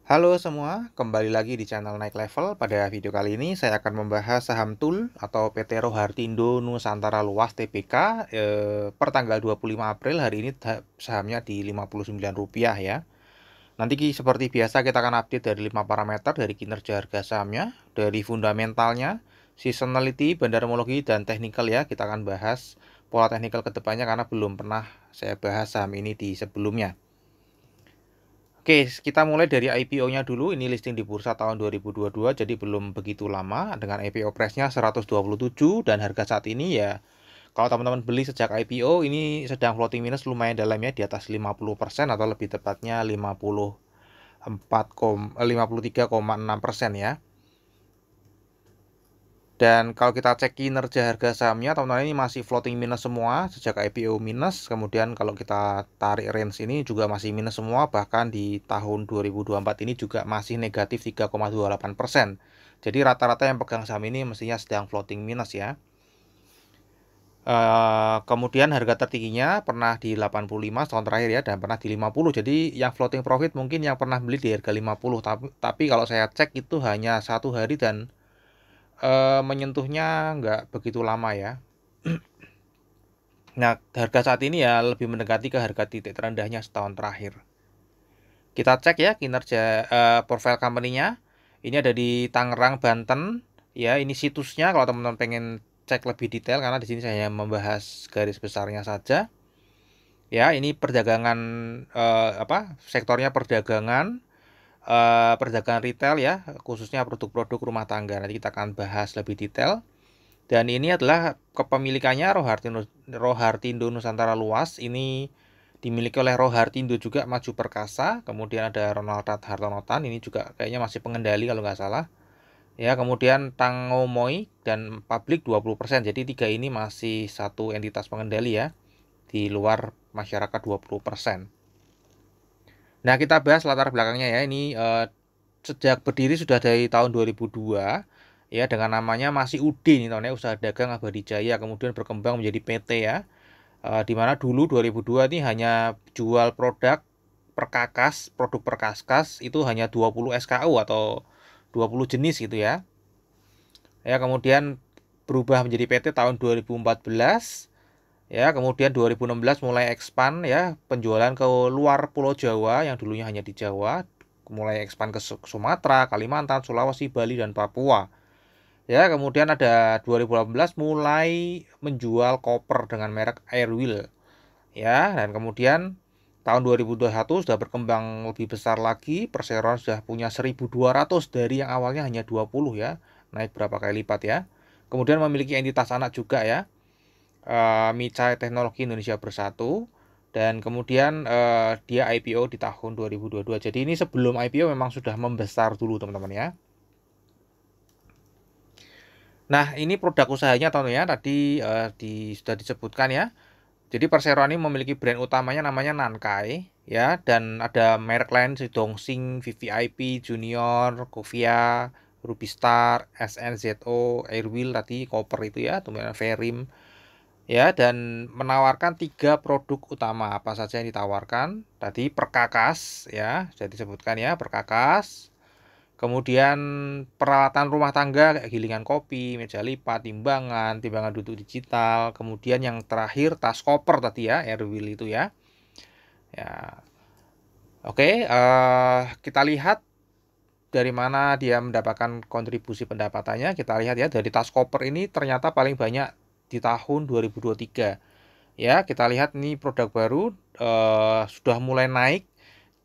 Halo semua, kembali lagi di channel Naik Level. Pada video kali ini saya akan membahas saham TUL atau PT Rohartindo Nusantara Luas Tbk per tanggal 25 April. Hari ini sahamnya di Rp59 ya. Nanti seperti biasa kita akan update dari 5 parameter dari kinerja harga sahamnya, dari fundamentalnya, seasonality, bandarmologi, dan technical ya. Kita akan bahas pola teknikal ke depannya karena belum pernah saya bahas saham ini di sebelumnya. Oke, kita mulai dari IPO-nya dulu. Ini listing di bursa tahun 2022, jadi belum begitu lama. Dengan IPO price-nya 127 dan harga saat ini ya, kalau teman-teman beli sejak IPO, ini sedang floating minus lumayan dalam ya, di atas 50% atau lebih tepatnya 53,6% ya. Dan kalau kita cek kinerja harga sahamnya, teman-teman ini masih floating minus semua sejak IPO minus. Kemudian kalau kita tarik range ini juga masih minus semua, bahkan di tahun 2024 ini juga masih negatif 3,28%. Jadi rata-rata yang pegang saham ini mestinya sedang floating minus ya. Kemudian harga tertingginya pernah di 85 tahun terakhir ya, dan pernah di 50. Jadi yang floating profit mungkin yang pernah beli di harga 50, tapi kalau saya cek itu hanya 1 hari dan menyentuhnya nggak begitu lama ya. Nah, harga saat ini ya lebih mendekati ke harga titik terendahnya setahun terakhir. Kita cek ya kinerja profile company-nya. Ini ada di Tangerang, Banten. Ya, ini situsnya kalau teman-teman pengen cek lebih detail, karena di sini saya membahas garis besarnya saja. Ya, ini perdagangan sektornya perdagangan, perdagangan retail ya, khususnya produk-produk rumah tangga. Nanti kita akan bahas lebih detail. Dan ini adalah kepemilikannya Rohartindo Nusantara Luas. Ini dimiliki oleh Rohartindo juga Maju Perkasa. Kemudian ada Ronald Hartonotan. Ini juga kayaknya masih pengendali kalau nggak salah. Ya, kemudian Tangomoy dan Publik 20%. Jadi tiga ini masih satu entitas pengendali ya. Di luar masyarakat 20%. Nah, kita bahas latar belakangnya ya. Ini sejak berdiri sudah dari tahun 2002 ya, dengan namanya masih UD nih tahunnya, Usaha Dagang Abadi Jaya, kemudian berkembang menjadi PT ya. Di mana dulu 2002 ini hanya jual produk perkakas itu hanya 20 SKU atau 20 jenis gitu ya. Ya, kemudian berubah menjadi PT tahun 2014. Ya, kemudian 2016 mulai expand ya, penjualan ke luar Pulau Jawa yang dulunya hanya di Jawa, mulai expand ke Sumatera, Kalimantan, Sulawesi, Bali, dan Papua. Ya, kemudian ada 2018 mulai menjual koper dengan merek Airwheel. Ya, dan kemudian tahun 2021 sudah berkembang lebih besar lagi, perseroan sudah punya 1.200 dari yang awalnya hanya 20 ya, naik berapa kali lipat ya. Kemudian memiliki entitas anak juga ya, Micai Teknologi Indonesia Bersatu, dan kemudian dia IPO di tahun 2022. Jadi ini sebelum IPO memang sudah membesar dulu teman-teman ya. Nah, ini produk usahanya teman-teman ya, tadi sudah disebutkan ya. Jadi perseroan ini memiliki brand utamanya namanya Nankai ya, dan ada merek lain seperti Dongsing, VVIP, Junior, Kovia, Rubistar, SNZO, Airwheel tadi, Copper itu ya, kemudian Verim ya, dan menawarkan 3 produk utama. Apa saja yang ditawarkan? Tadi perkakas ya, sudah disebutkan ya, perkakas. Kemudian peralatan rumah tangga kayak gilingan kopi, meja lipat, timbangan duduk digital. Kemudian yang terakhir tas koper tadi ya, Airwheel itu ya. Ya, oke. Kita lihat dari mana dia mendapatkan kontribusi pendapatannya. Kita lihat ya, dari tas koper ini ternyata paling banyak di tahun 2023. Ya, kita lihat nih produk baru sudah mulai naik.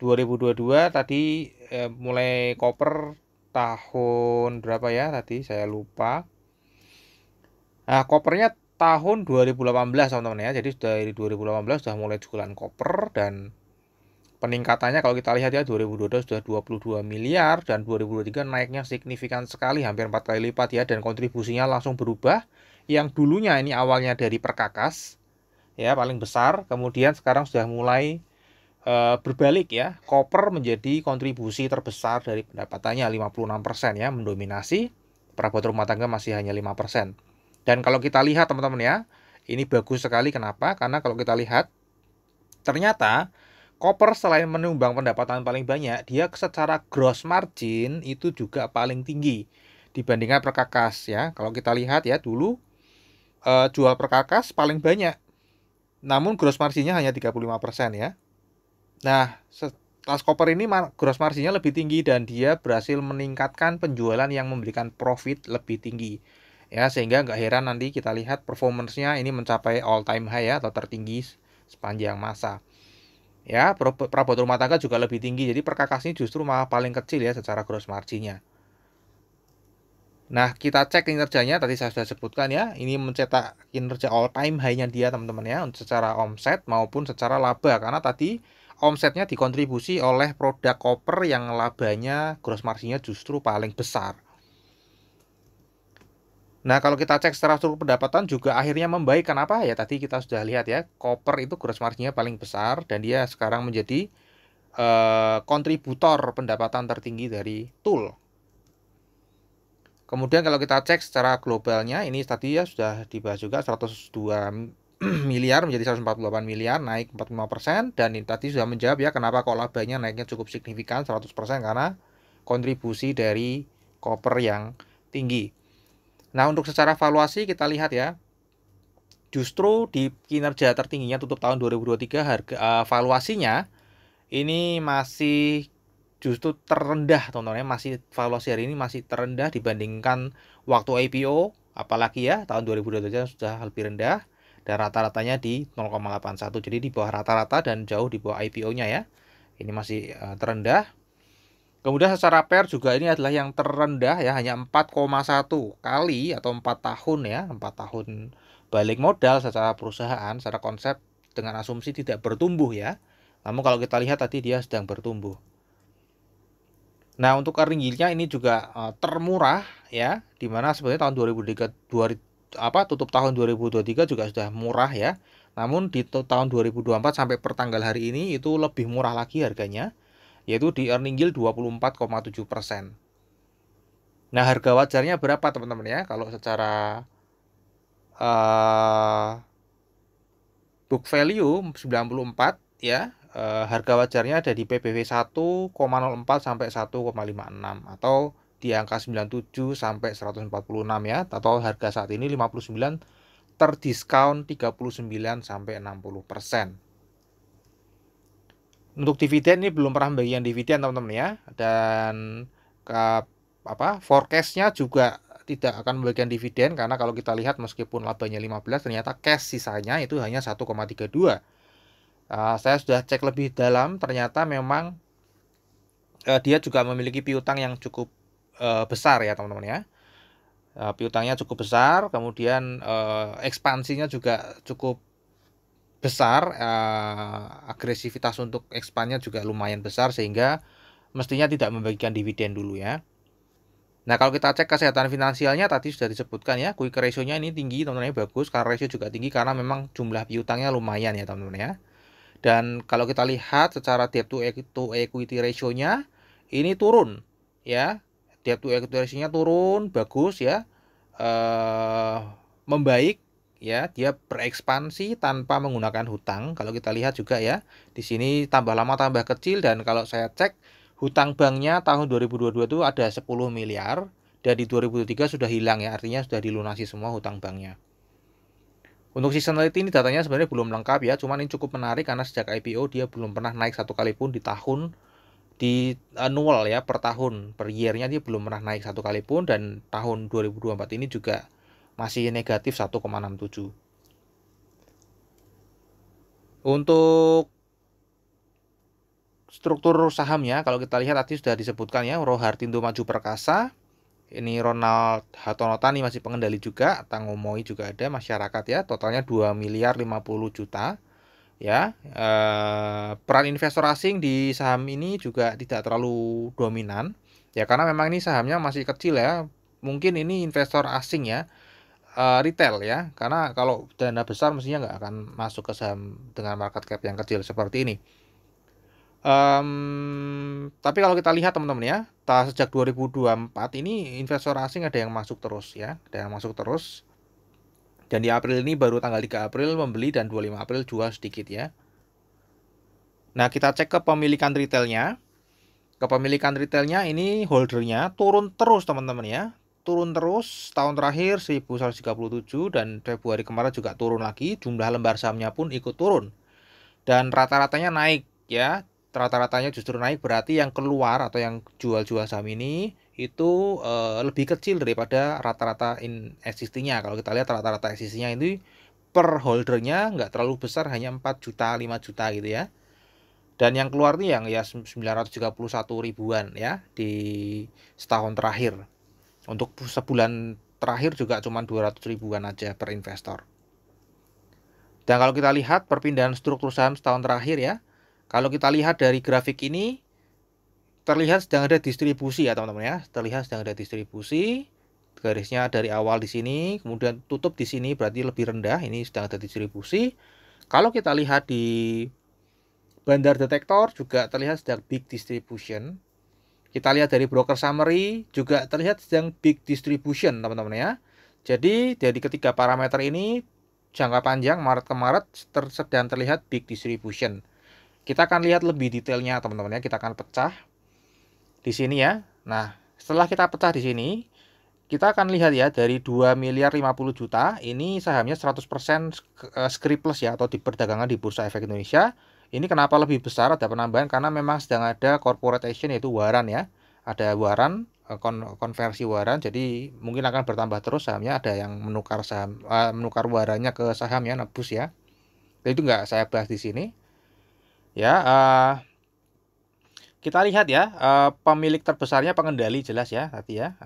2022 tadi mulai koper tahun berapa ya, tadi saya lupa. Nah, kopernya tahun 2018 teman-teman ya. Jadi sudah dari 2018 sudah mulai jualan koper, dan peningkatannya kalau kita lihat ya, 2022 sudah 22 miliar dan 2023 naiknya signifikan sekali, hampir 4 kali lipat ya, dan kontribusinya langsung berubah. Yang dulunya ini awalnya dari perkakas ya paling besar, kemudian sekarang sudah mulai berbalik ya, koper menjadi kontribusi terbesar dari pendapatannya 56% ya, mendominasi. Perabot rumah tangga masih hanya 5%. Dan kalau kita lihat teman-teman ya, ini bagus sekali. Kenapa? Karena kalau kita lihat ternyata Koper selain menyumbang pendapatan paling banyak, dia secara gross margin itu juga paling tinggi dibandingkan perkakas ya. Kalau kita lihat ya dulu jual perkakas paling banyak, namun gross marginnya hanya 35% ya. Nah, tas koper ini gross marginnya lebih tinggi dan dia berhasil meningkatkan penjualan yang memberikan profit lebih tinggi. Ya, sehingga nggak heran nanti kita lihat performance-nya ini mencapai all time high ya atau tertinggi sepanjang masa. Ya, perabot rumah tangga juga lebih tinggi. Jadi perkakas ini justru malah paling kecil ya secara gross marginnya. Nah, kita cek kinerjanya tadi saya sudah sebutkan ya. Ini mencetak kinerja all time high-nya dia teman-teman ya, secara omset maupun secara laba karena tadi omsetnya dikontribusi oleh produk koper yang labanya gross marginnya justru paling besar. Nah, kalau kita cek secara struktur pendapatan juga akhirnya membaik. Kenapa? Ya tadi kita sudah lihat ya, koper itu gross marginnya paling besar dan dia sekarang menjadi kontributor pendapatan tertinggi dari tool. Kemudian kalau kita cek secara globalnya, ini tadi ya sudah dibahas juga 102 miliar menjadi 148 miliar, naik 45%. Dan ini tadi sudah menjawab ya kenapa kok labanya naiknya cukup signifikan 100% karena kontribusi dari koper yang tinggi. Nah, untuk secara valuasi kita lihat ya, justru di kinerja tertingginya tutup tahun 2023 harga valuasinya ini masih justru terendah teman-teman ya, masih valuasi hari ini masih terendah dibandingkan waktu IPO, apalagi ya tahun 2023 sudah lebih rendah dan rata-ratanya di 0,81, jadi di bawah rata-rata dan jauh di bawah IPO-nya ya. Ini masih terendah. Kemudian secara PER juga ini adalah yang terendah ya, hanya 4,1 kali atau 4 tahun ya, 4 tahun balik modal secara perusahaan, secara konsep dengan asumsi tidak bertumbuh ya. Namun kalau kita lihat tadi dia sedang bertumbuh. Nah, untuk earning yield-nya ini juga termurah ya, dimana sebenarnya tahun 2023 tutup tahun 2023 juga sudah murah ya. Namun di tahun 2024 sampai pertanggal hari ini itu lebih murah lagi harganya, yaitu di earning yield 24,7%. Nah, harga wajarnya berapa teman-teman ya? Kalau secara book value 94 ya, harga wajarnya ada di PBV 1,04 sampai 1,56 atau di angka 97 sampai 146 ya, atau harga saat ini 59 terdiskon 39 sampai 60%. Untuk dividen ini belum pernah membagikan dividen teman-teman ya, dan forecast-nya juga tidak akan membagikan dividen karena kalau kita lihat meskipun labanya 15 ternyata cash sisanya itu hanya 1,32. Saya sudah cek lebih dalam, ternyata memang dia juga memiliki piutang yang cukup besar ya teman-teman ya. Piutangnya cukup besar, kemudian ekspansinya juga cukup besar, agresivitas untuk ekspannya juga lumayan besar sehingga mestinya tidak membagikan dividen dulu ya. Nah, kalau kita cek kesehatan finansialnya tadi sudah disebutkan ya, quick ratio-nya ini tinggi teman-teman ya, bagus, karena ratio juga tinggi karena memang jumlah piutangnya lumayan ya teman-teman ya. Dan kalau kita lihat secara debt to equity ratio-nya ini turun ya. Debt to equity ratio-nya turun, bagus ya. Membaik ya, dia berekspansi tanpa menggunakan hutang. Kalau kita lihat juga ya, di sini tambah lama tambah kecil, dan kalau saya cek hutang banknya tahun 2022 itu ada 10 miliar dan di 2023 sudah hilang ya, artinya sudah dilunasi semua hutang banknya. Untuk seasonality ini datanya sebenarnya belum lengkap ya, cuman ini cukup menarik karena sejak IPO dia belum pernah naik satu kali pun di tahun, di annual ya, per tahun, per year-nya dia belum pernah naik satu kali pun, dan tahun 2024 ini juga masih negatif 1,67. Untuk struktur sahamnya kalau kita lihat tadi sudah disebutkan ya, Rohartindo Maju Perkasa, ini Ronald Hartono Tani masih pengendali juga, Tangomoi juga ada, masyarakat ya, totalnya 2 miliar 50 juta ya. Peran investor asing di saham ini juga tidak terlalu dominan ya, karena memang ini sahamnya masih kecil ya, mungkin ini investor asing ya, retail ya, karena kalau dana besar mestinya nggak akan masuk ke saham dengan market cap yang kecil seperti ini. Tapi kalau kita lihat teman-teman ya, sejak 2024 ini investor asing ada yang masuk terus ya, ada yang masuk terus. Dan di April ini baru tanggal 3 April membeli dan 25 April jual sedikit ya. Nah, kita cek kepemilikan retailnya. Kepemilikan retailnya ini holdernya turun terus teman-teman ya. Turun terus tahun terakhir 1137 dan Februari kemarin juga turun lagi. Jumlah lembar sahamnya pun ikut turun. Dan rata-ratanya naik ya. Rata-ratanya justru naik, berarti yang keluar atau yang jual-jual saham ini itu lebih kecil daripada rata-rata existingnya. Kalau kita lihat rata-rata existingnya ini per holdernya nggak terlalu besar, hanya 4 juta 5 juta gitu ya. Dan yang keluar nih yang ya 931 ribuan ya di setahun terakhir. Untuk sebulan terakhir juga cuma 200 ribuan aja per investor. Dan kalau kita lihat perpindahan struktur saham setahun terakhir ya, kalau kita lihat dari grafik ini, terlihat sedang ada distribusi ya teman-teman ya. Terlihat sedang ada distribusi. Garisnya dari awal di sini, kemudian tutup di sini, berarti lebih rendah. Ini sedang ada distribusi. Kalau kita lihat di bandar detektor juga terlihat sedang big distribution. Kita lihat dari broker summary juga terlihat sedang big distribution teman-teman ya. Jadi dari ketiga parameter ini jangka panjang Maret ke Maret sedang terlihat big distribution. Kita akan lihat lebih detailnya teman-teman ya. Kita akan pecah di sini ya. Nah, setelah kita pecah di sini, kita akan lihat ya dari 2 miliar 50 juta ini sahamnya 100% scriptless ya, atau di perdagangan di Bursa Efek Indonesia. Ini kenapa lebih besar ada penambahan, karena memang sedang ada corporate action yaitu waran ya. Ada waran, konversi waran, jadi mungkin akan bertambah terus sahamnya, ada yang menukar saham menukar warannya ke saham ya, nebus ya. Itu nggak saya bahas di sini. Ya, kita lihat ya, pemilik terbesarnya pengendali jelas ya tadi ya.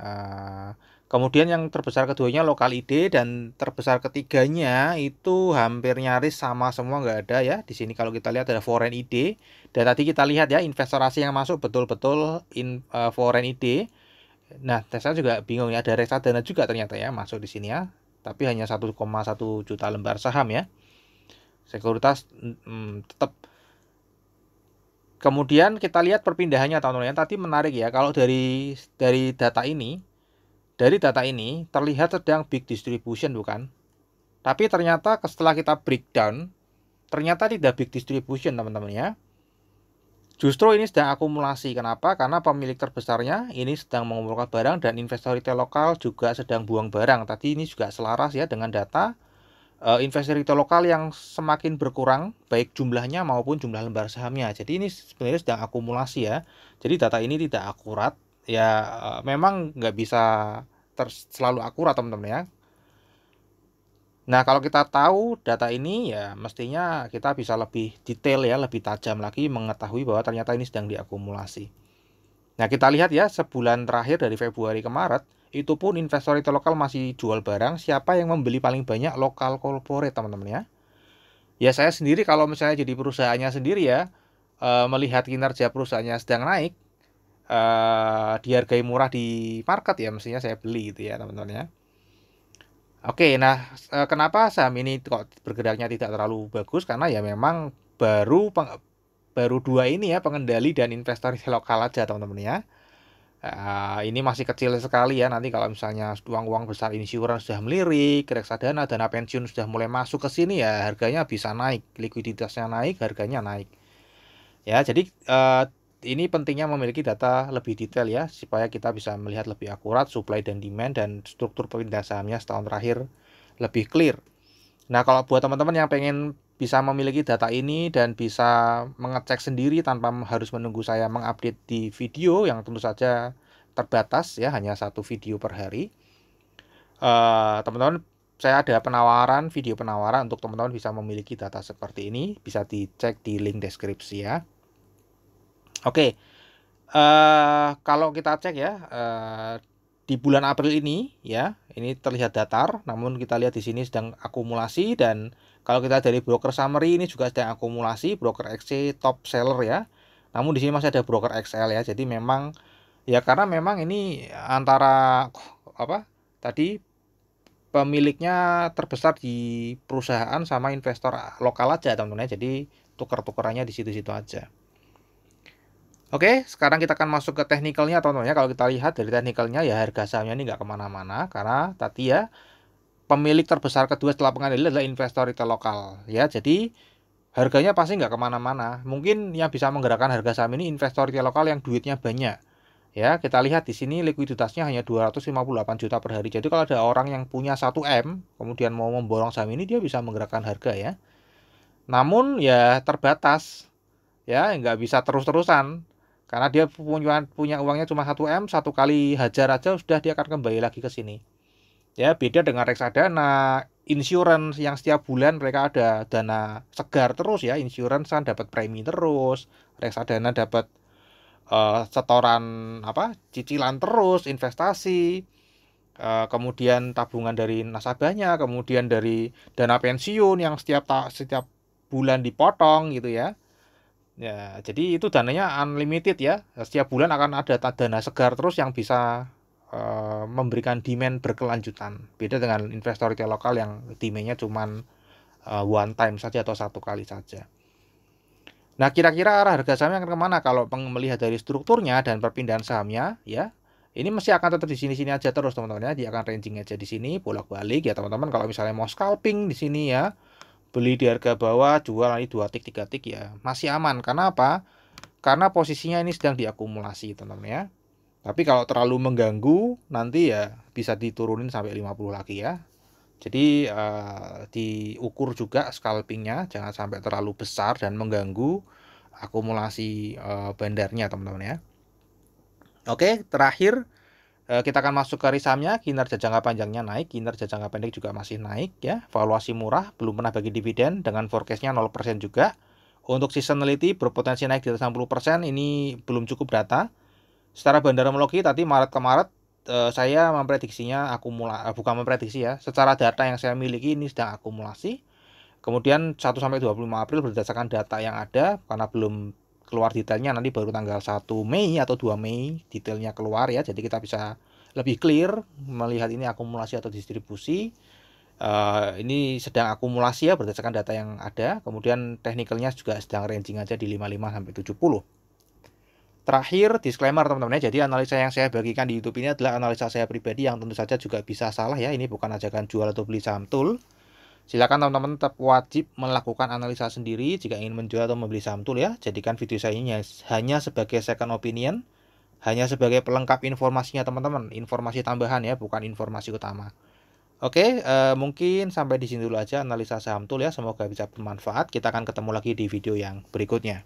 Kemudian yang terbesar keduanya lokal ID, dan terbesar ketiganya itu hampir nyaris sama semua, nggak ada ya. Di sini kalau kita lihat ada foreign ID, dan tadi kita lihat ya investor asing yang masuk betul-betul foreign ID. Nah, saya juga bingung ya, ada reksadana juga ternyata ya masuk di sini ya. Tapi hanya 1,1 juta lembar saham ya. Sekuritas tetap. Kemudian kita lihat perpindahannya teman-teman. Tadi menarik ya, kalau dari data ini, terlihat sedang big distribution bukan? Tapi ternyata setelah kita breakdown, ternyata tidak big distribution teman-teman ya. Justru ini sedang akumulasi. Kenapa? Karena pemilik terbesarnya ini sedang mengumpulkan barang, dan investor retail lokal juga sedang buang barang. Tadi ini juga selaras ya dengan data investor retail lokal yang semakin berkurang baik jumlahnya maupun jumlah lembar sahamnya. Jadi ini sebenarnya sedang akumulasi ya. Jadi data ini tidak akurat ya, memang nggak bisa selalu akurat teman-teman ya. Nah, kalau kita tahu data ini ya mestinya kita bisa lebih detail ya, lebih tajam lagi mengetahui bahwa ternyata ini sedang diakumulasi. Nah, kita lihat ya sebulan terakhir dari Februari ke Maret, itu pun investor retail lokal masih jual barang. Siapa yang membeli paling banyak? Lokal corporate teman-teman ya. Ya saya sendiri kalau misalnya jadi perusahaannya sendiri ya, melihat kinerja perusahaannya sedang naik, dihargai murah di market ya, mestinya saya beli gitu ya teman-teman ya. Oke, nah kenapa saham ini kok bergeraknya tidak terlalu bagus? Karena ya memang baru dua ini ya, pengendali dan investor lokal aja teman-teman ya. Ini masih kecil sekali ya. Nanti kalau misalnya uang-uang besar insurans sudah melirik, reksadana, dana pensiun sudah mulai masuk ke sini ya, harganya bisa naik, likuiditasnya naik, harganya naik. Ya, jadi ini pentingnya memiliki data lebih detail ya, supaya kita bisa melihat lebih akurat supply dan demand, dan struktur perpindahan sahamnya setahun terakhir lebih clear. Nah, kalau buat teman-teman yang pengen bisa memiliki data ini dan bisa mengecek sendiri tanpa harus menunggu saya mengupdate di video yang tentu saja terbatas ya, hanya satu video per hari. Teman-teman, saya ada video penawaran untuk teman-teman bisa memiliki data seperti ini, bisa dicek di link deskripsi ya. Oke, kalau kita cek ya, di bulan April ini ya, ini terlihat datar, namun kita lihat di sini sedang akumulasi. Dan kalau kita dari broker summary ini juga sedang akumulasi, broker XC top seller ya. Namun di sini masih ada broker XL ya. Jadi memang ya, karena memang ini antara apa tadi, pemiliknya terbesar di perusahaan sama investor lokal aja teman-teman ya. Jadi tukar-tukarannya di situ-situ aja. Oke, sekarang kita akan masuk ke teknikalnya teman-teman ya. Kalau kita lihat dari teknikalnya ya, harga sahamnya ini nggak kemana-mana, karena tadi ya pemilik terbesar kedua setelah pengendali adalah investor retail lokal ya. Jadi harganya pasti nggak kemana-mana. Mungkin yang bisa menggerakkan harga saham ini investor retail lokal yang duitnya banyak. Ya, kita lihat di sini likuiditasnya hanya 258 juta per hari. Jadi kalau ada orang yang punya 1 M, kemudian mau memborong saham ini, dia bisa menggerakkan harga ya. Namun ya terbatas, ya nggak bisa terus-terusan. Karena dia punya uangnya cuma 1 M, satu kali hajar aja sudah dia akan kembali lagi ke sini. Ya, beda dengan reksadana, insurance yang setiap bulan mereka ada dana segar terus ya. Insurance kan dapat premi terus, reksadana dapat setoran cicilan terus, investasi, kemudian tabungan dari nasabahnya, kemudian dari dana pensiun yang setiap bulan dipotong gitu ya. Ya, jadi itu dananya unlimited ya. Setiap bulan akan ada dana segar terus yang bisa memberikan demand berkelanjutan. Beda dengan investor retail lokal yang demandnya cuman one time saja atau satu kali saja. Nah, kira-kira arah harga sahamnya akan kemana kalau melihat dari strukturnya dan perpindahan sahamnya ya? Ini masih akan tetap di sini-sini aja terus teman-teman ya. Dia akan ranging aja di sini bolak-balik ya teman-teman. Kalau misalnya mau scalping di sini ya, beli di harga bawah, jual nanti 2 tik 3 tik ya, masih aman. Karena apa? Karena posisinya ini sedang diakumulasi teman-teman ya. Tapi kalau terlalu mengganggu nanti ya bisa diturunin sampai 50 lagi ya. Jadi diukur juga scalpingnya, jangan sampai terlalu besar dan mengganggu akumulasi bandarnya teman-teman ya. Oke, terakhir kita akan masuk ke sahamnya. Kinerja jangka panjangnya naik, kinerja jangka pendek juga masih naik ya. Valuasi murah, belum pernah bagi dividen dengan forecastnya 0% juga. Untuk seasonality berpotensi naik di atas 60%, ini belum cukup data. Secara bandarmologi tadi Maret ke Maret saya memprediksinya bukan memprediksi ya, secara data yang saya miliki ini sedang akumulasi. Kemudian 1 sampai 25 April berdasarkan data yang ada, karena belum keluar detailnya, nanti baru tanggal 1 Mei atau 2 Mei detailnya keluar ya. Jadi kita bisa lebih clear melihat ini akumulasi atau distribusi. Ini sedang akumulasi ya berdasarkan data yang ada. Kemudian teknikalnya juga sedang ranging aja di 55 sampai 70. Terakhir, disclaimer teman-teman ya. Jadi analisa yang saya bagikan di YouTube ini adalah analisa saya pribadi yang tentu saja juga bisa salah ya. Ini bukan ajakan jual atau beli saham tool. Silakan teman-teman tetap wajib melakukan analisa sendiri jika ingin menjual atau membeli saham tool ya. Jadikan video saya ini hanya sebagai second opinion, hanya sebagai pelengkap informasinya teman-teman. Informasi tambahan ya, bukan informasi utama. Oke, mungkin sampai di sini dulu aja analisa saham tool ya. Semoga bisa bermanfaat. Kita akan ketemu lagi di video yang berikutnya.